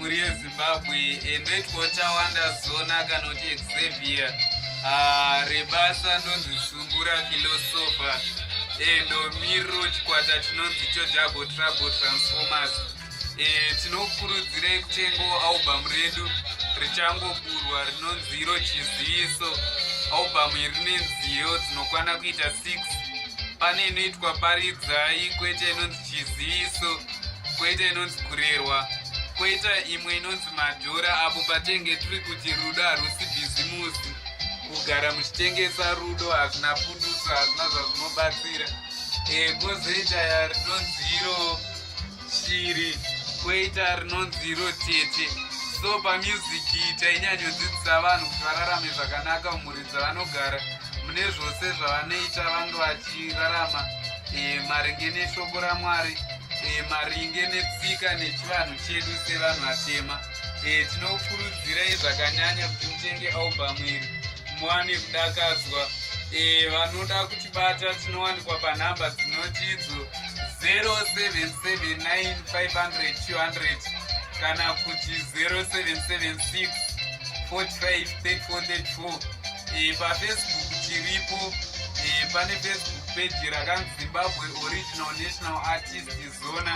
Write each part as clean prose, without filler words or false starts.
mhuri yezimbabwe ndoitwa tawanda zona kana kuti Xavier rebasa ndonzi Sungura Philosopher ndomiriro chikwata chinonzi Double Trouble Transformers. Tinokurudzirai kutengawo album redu richangoburwa rinonzi Iro Chiziviso. Album iri rine nziyo dzinokwana kuita 6. Pane inoitwa Paridzai, kwoita inonzi Chiziviso, kwoita inonzi Kurerwa, kwoita imwe inonzi Madhora, apo patenge tiri kuti rudo harusi bhizimusi. Kugara muchitengesa rudo hazvina pundutso, hazvina zvazvinobatsira. Kwozoita rinonzi Iro Shiri, kwoita rinonzi Iro Tete. So pamusic tainyatsodzidzisa vanhu kuti vararame zvakanaka mumhuri dzavanogara mune zvose zvavanoita vange vachirarama maringe neshoko raMwari, maringe netsika nechivanhu chedu sevanhu vatema. Tinokurudzirai zvakanyanya kuti mutenge album iri muwane kudakadzwa. Vanoda kutibata tinowanikwa panhamba dzinoti idzo 0779500200 kana kuti 0776 453434. PaFacebook tiripo, pane Facebook page rakanzi Zimbabwe Original National Artist Zona,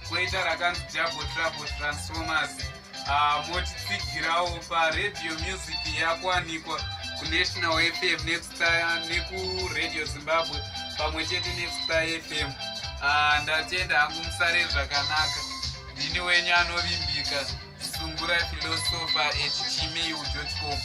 kwoita rakanzi Double Trouble Transformers. Motitsigirawo paRadio Music yakuwanikwa kuNational FM Nexstar nekuRadio Zimbabwe pamwe chete neStar FM. Ndatenda hangu musare zvakanaka. Ndini wenyu anovimbika Sungura Philosopher @gmail.com.